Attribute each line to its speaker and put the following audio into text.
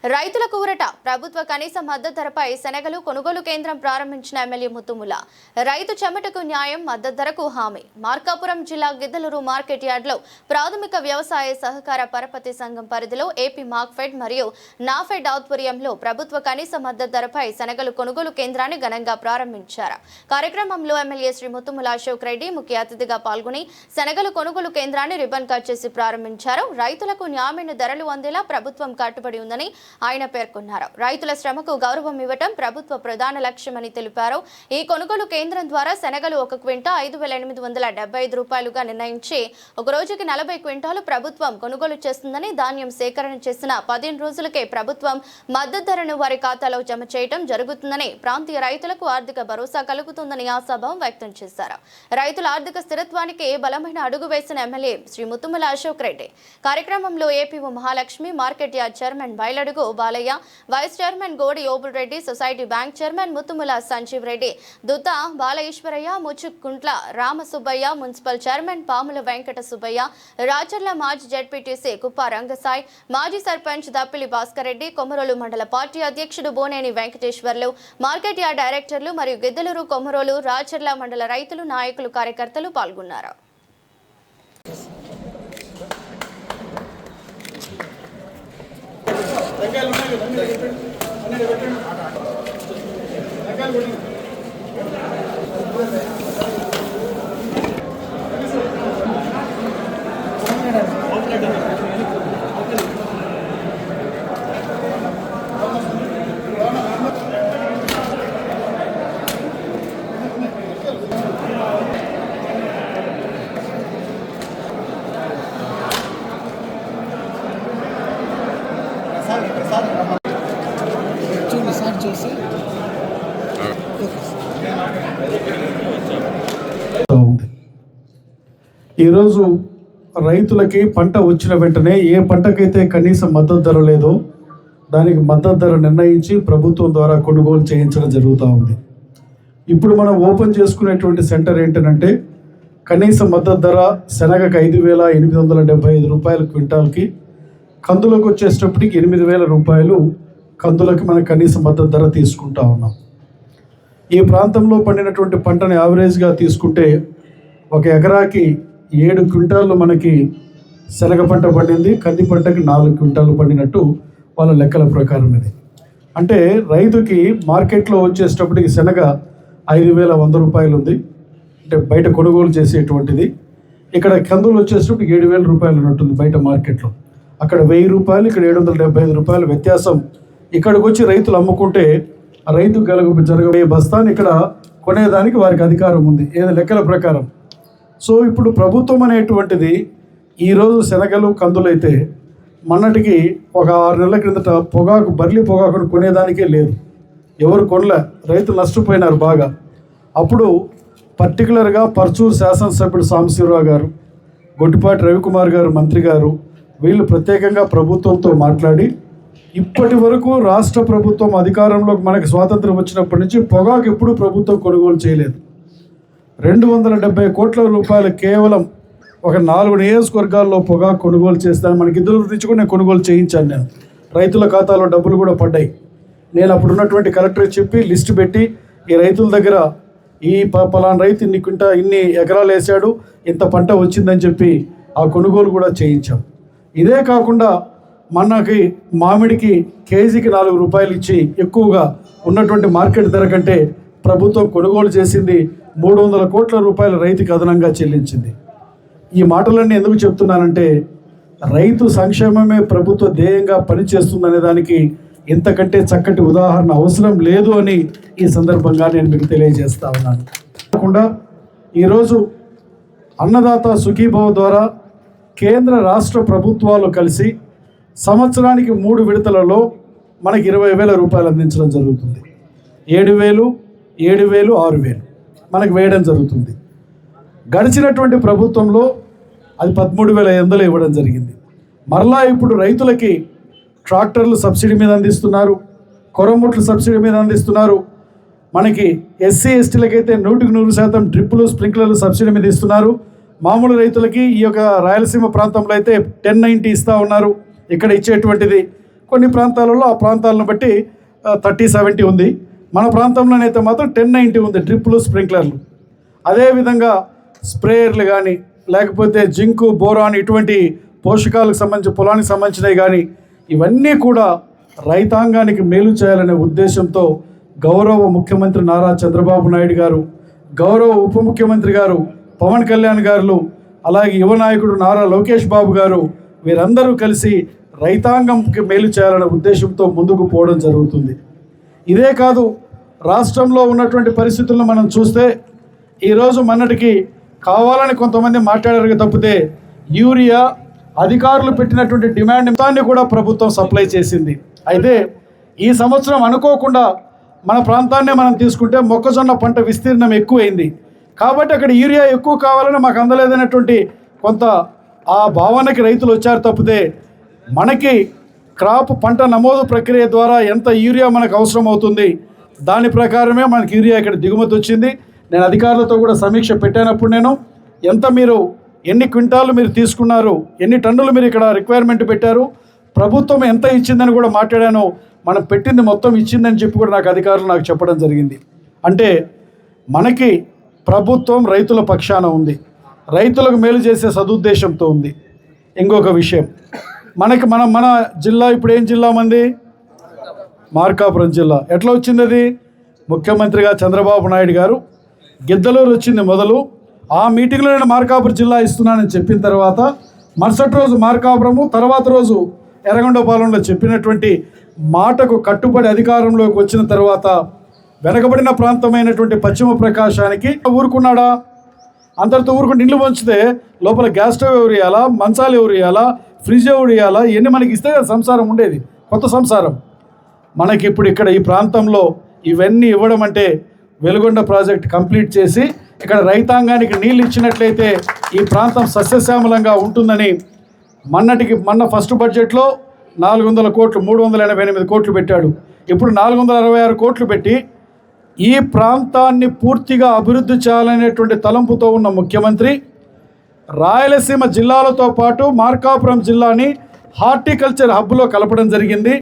Speaker 1: రైతులకు ఊరట ప్రభుత్వ కనీస మద్దతు ధరపై శనగలు కొనుగోలు కేంద్రం ప్రారంభించిన ఎమ్మెల్యే ముత్తుముల. రైతు చెమటకు న్యాయం, మద్దతు ధరకు హామీ. మార్కాపురం జిల్లా గిద్దలూరు మార్కెట్ యార్డ్లో ప్రాథమిక వ్యవసాయ సహకార పరపతి సంఘం పరిధిలో ఏపీ మార్క్ఫెడ్ మరియు నాఫెడ్ ఆధ్వర్యంలో ప్రభుత్వ కనీస మద్దతు ధరపై శనగలు కొనుగోలు కేంద్రాన్ని ఘనంగా ప్రారంభించారు. కార్యక్రమంలో ఎమ్మెల్యే శ్రీ ముత్తుముల అశోక్ రెడ్డి ముఖ్య అతిథిగా పాల్గొని శనగలు కొనుగోలు కేంద్రాన్ని రిబ్బన్ కట్ చేసి ప్రారంభించారు. రైతులకు న్యాయమైన ధరలు అందేలా ప్రభుత్వం కట్టుబడి ఉందని ఆయన పేర్కొన్నారు. రైతుల శ్రమకు గౌరవం ఇవ్వటం ప్రభుత్వ ప్రధాన లక్ష్యమని తెలిపారు. ఈ కొనుగోలు కేంద్రం ద్వారా శనగలు ఒక క్వింటా 5,875 రూపాయలుగా నిర్ణయించి ఒక రోజుకి 40 క్వింటాలు ప్రభుత్వం కొనుగోలు చేస్తుందని, ధాన్యం సేకరణ చేసిన 15 రోజులకే ప్రభుత్వం మద్దతు ధరను వారి ఖాతాలో జమ చేయడం జరుగుతుందని, ప్రాంతీయ రైతులకు ఆర్థిక భరోసా కలుగుతుందని ఆశాభావం వ్యక్తం చేశారు. రైతుల ఆర్థిక స్థిరత్వానికి బలమైన అడుగు వేసిన ఎమ్మెల్యే శ్రీ ముత్తుముల అశోక్ రెడ్డి. కార్యక్రమంలో APO Mahalakshmi, market yard chairman Bailadugu Balayya, vice chairman Godi Obul Reddy, society bank chairman Muthumula Sanjeev Reddy, Dutta Balaeswarayya, Muchukuntla Ramasubbaiah, municipal chairman Pamula Venkata Subbaiah, Racharla మాజీ జెడ్పీటీసీ కుప్ప రంగసాయ్, మాజీ సర్పంచ్ దప్పిలి భాస్కర్ రెడ్డి, కొమరోలు మండల పార్టీ అధ్యక్షుడు బోనేని వెంకటేశ్వర్లు, మార్కెట్ యార్డ్ డైరెక్టర్లు మరియు గిద్దలూరు, కొమరోలు, రాచర్ల మండల రైతులు, నాయకులు, కార్యకర్తలు పాల్గొన్నారు.
Speaker 2: ఈరోజు రైతులకి పంట వచ్చిన వెంటనే ఏ పంటకైతే కనీస మద్దతు ధర లేదో దానికి మద్దతు ధర నిర్ణయించి ప్రభుత్వం ద్వారా కొనుగోలు చేయించడం జరుగుతూ ఉంది. ఇప్పుడు మనం ఓపెన్ చేసుకునేటువంటి సెంటర్ ఏంటంటే కనీస మద్దతు ధర శనగకు 5,875 రూపాయల క్వింటాల్కి, కందులకు వచ్చేటప్పటికి 8,000 రూపాయలు కందులకి మన కనీస మద్దతు ధర తీసుకుంటా ఉన్నాం. ఈ ప్రాంతంలో పండినటువంటి పంటని యావరేజ్గా తీసుకుంటే ఒక ఎకరాకి 7 క్వింటాళ్ళు మనకి శనగ పంట పండింది, కంది పంటకి 4 క్వింటాలు పండినట్టు వాళ్ళ లెక్కల ప్రకారం ఇది. అంటే రైతుకి మార్కెట్లో వచ్చేటప్పటికి శనగ 5,100 రూపాయలు ఉంది, అంటే బయట కొనుగోలు చేసేటువంటిది. ఇక్కడ కందులు వచ్చేటప్పటికి 7,000 రూపాయలు ఉన్నట్టుంది బయట మార్కెట్లో. అక్కడ 1,000 రూపాయలు, ఇక్కడ 775 రూపాయల వ్యత్యాసం. ఇక్కడికి వచ్చి రైతులు అమ్ముకుంటే రైతు జరగబోయే బస్తాన్ని ఇక్కడ కొనేదానికి వారికి అధికారం ఉంది ఏదో లెక్కల ప్రకారం. సో ఇప్పుడు ప్రభుత్వం అనేటువంటిది ఈరోజు శనగలు కందులైతే మొన్నటికి ఒక 6 నెలల క్రిందట బర్లీ పొగాకును కొనేదానికే లేదు, ఎవరు కొనలే, రైతులు నష్టపోయినారు బాగా. అప్పుడు పర్టికులర్గా పర్చూరు శాసనసభ్యుడు సాంబశివరావు గారు, గొట్టిపాటి రవికుమార్ గారు మంత్రి గారు, వీళ్ళు ప్రత్యేకంగా ప్రభుత్వంతో మాట్లాడి ఇప్పటి వరకు రాష్ట్ర ప్రభుత్వం అధికారంలోకి మనకి స్వాతంత్రం వచ్చినప్పటి నుంచి పొగాకు ఎప్పుడు ప్రభుత్వం కొనుగోలు చేయలేదు. 270 కోట్ల రూపాయలు కేవలం ఒక 4 నియోజకవర్గాల్లో పొగాకు కొనుగోలు చేస్తాను. మనకి ఇద్దరు నుంచి కూడా నేను కొనుగోలు చేయించాను. నేను రైతుల ఖాతాలో డబ్బులు కూడా పడ్డాయి. నేను అప్పుడు ఉన్నటువంటి కలెక్టర్ చెప్పి లిస్టు పెట్టి ఈ రైతుల దగ్గర ఈ పలానా రైతు ఇన్ని ఎకరాలు వేసాడు, ఇంత పంట వచ్చిందని చెప్పి ఆ కొనుగోలు కూడా చేయించాం. ఇదే కాకుండా మనకి మామిడికి కేజీకి 4 రూపాయలు ఇచ్చి ఎక్కువగా ఉన్నటువంటి మార్కెట్ ధర కంటే ప్రభుత్వం కొనుగోలు చేసింది 300 కోట్ల రూపాయలు రైతుకి అదనంగా చెల్లించింది. ఈ మాటలన్నీ ఎందుకు చెప్తున్నానంటే రైతు సంక్షేమమే ప్రభుత్వ ధ్యేయంగా పనిచేస్తుందనే దానికి ఇంతకంటే చక్కటి ఉదాహరణ అవసరం లేదు అని ఈ సందర్భంగా నేను మీకు తెలియజేస్తా ఉన్నాను. కాకుండా ఈరోజు అన్నదాత సుఖీభవ ద్వారా కేంద్ర రాష్ట్ర ప్రభుత్వాలు కలిసి సంవత్సరానికి 3 విడతలలో మనకి 20,000 రూపాయలు అందించడం జరుగుతుంది. 7,000, 7,000, 6,000 మనకు వేయడం జరుగుతుంది. గడిచినటువంటి ప్రభుత్వంలో అది 13,500 ఇవ్వడం జరిగింది. మరలా ఇప్పుడు రైతులకి ట్రాక్టర్లు సబ్సిడీ మీద అందిస్తున్నారు, కొరముట్లు సబ్సిడీ మీద అందిస్తున్నారు. మనకి ఎస్సీ ఎస్టీలకైతే 100% డ్రిప్పులు స్ప్రింక్లర్లు సబ్సిడీ మీద ఇస్తున్నారు. మామూలు రైతులకి ఈ యొక్క రాయలసీమ ప్రాంతంలో అయితే 1090 ఇస్తూ ఉన్నారు. ఇక్కడ ఇచ్చేటువంటిది కొన్ని ప్రాంతాలలో ఆ ప్రాంతాలను బట్టి 30-70 ఉంది. మన ప్రాంతంలోనైతే మాత్రం 10-90 ఉంది డ్రిప్లు, స్ప్రింక్లర్లు. అదేవిధంగా స్ప్రేయర్లు కానీ లేకపోతే జింకు, బోరాన్ ఇటువంటి పోషకాలకు సంబంధించి పొలానికి సంబంధించినవి కానీ ఇవన్నీ కూడా రైతాంగానికి మేలు చేయాలనే ఉద్దేశంతో గౌరవ ముఖ్యమంత్రి నారా చంద్రబాబు నాయుడు గారు, గౌరవ ఉప ముఖ్యమంత్రి గారు పవన్ కళ్యాణ్ గారు, అలాగే యువ నాయకుడు నారా లోకేష్ బాబు గారు వీరందరూ కలిసి రైతాంగంకి మేలు చేయాలనే ఉద్దేశంతో ముందుకు పోవడం జరుగుతుంది. ఇదే కాదు, రాష్ట్రంలో ఉన్నటువంటి పరిస్థితులను మనం చూస్తే ఈరోజు మొన్నటికి కావాలని కొంతమంది మాట్లాడారు తప్పితే యూరియా అధికారులు పెట్టినటువంటి డిమాండ్ మొత్తాన్ని కూడా ప్రభుత్వం సప్లై చేసింది. అయితే ఈ సంవత్సరం అనుకోకుండా మన ప్రాంతాన్నే మనం తీసుకుంటే మొక్కజొన్న పంట విస్తీర్ణం ఎక్కువైంది కాబట్టి అక్కడ యూరియా ఎక్కువ కావాలని మాకు అందలేదనేటువంటి కొంత ఆ భావనకి రైతులు వచ్చారు తప్పితే మనకి క్రాప్ పంట నమోదు ప్రక్రియ ద్వారా ఎంత యూరియా మనకు అవసరం అవుతుంది దాని ప్రకారమే మనకి యూరియా ఇక్కడ దిగుమతి వచ్చింది. నేను అధికారులతో కూడా సమీక్ష పెట్టినప్పుడు నేను మీరు ఎన్ని క్వింటాలు మీరు తీసుకున్నారు, ఎన్ని టన్నులు మీరు ఇక్కడ రిక్వైర్మెంట్ పెట్టారు, ప్రభుత్వం ఎంత ఇచ్చిందని కూడా మాట్లాడాను. మనం పెట్టింది మొత్తం ఇచ్చిందని చెప్పి కూడా అధికారులు చెప్పడం జరిగింది. అంటే మనకి ప్రభుత్వం రైతుల పక్షాన ఉంది, రైతులకు మేలు చేసే సదుద్దేశంతో ఉంది. ఇంకొక విషయం, మన జిల్లా ఇప్పుడు ఏం జిల్లా మంది? మార్కాపురం జిల్లా. ఎట్లా వచ్చింది అది? ముఖ్యమంత్రిగా చంద్రబాబు నాయుడు గారు గిద్దలూరు వచ్చింది మొదలు. ఆ మీటింగ్లో నేను మార్కాపురం జిల్లా ఇస్తున్నానని చెప్పిన తర్వాత మరుసటి రోజు మార్కాపురము, తర్వాత రోజు ఎర్రగొండపాలెంలో చెప్పినటువంటి మాటకు కట్టుబడి అధికారంలోకి వచ్చిన తర్వాత వెనకబడిన ప్రాంతమైనటువంటి పశ్చిమ ప్రకాశానికి ఊరుకున్నాడా? అంతటితో ఊరుకుని ఇల్లు పంచితే లోపల గ్యాస్ స్టవ్ ఎవరు ఇవ్వాలా, మంచాలు ఎవరు ఇవ్వాలా, ఫ్రిడ్జ్ ఎవరు ఇవ్వాలా, ఇవన్నీ మనకి ఇస్తే సంసారం ఉండేది, కొత్త సంసారం. మనకి ఇప్పుడు ఇక్కడ ఈ ప్రాంతంలో ఇవన్నీ ఇవ్వడం అంటే వెలుగొండ ప్రాజెక్ట్ కంప్లీట్ చేసి ఇక్కడ రైతాంగానికి నీళ్ళు ఇచ్చినట్లయితే ఈ ప్రాంతం సస్యశ్యామలంగా ఉంటుందని మొన్న ఫస్ట్ బడ్జెట్లో 400 కోట్లు 388 కోట్లు పెట్టాడు. ఇప్పుడు 466 కోట్లు పెట్టి ఈ ప్రాంతాన్ని పూర్తిగా అభివృద్ధి చేయాలనేటువంటి తలంపుతో ఉన్న ముఖ్యమంత్రి రాయలసీమ జిల్లాలతో పాటు మార్కాపురం జిల్లాని హార్టికల్చర్ హబ్లో కలపడం జరిగింది.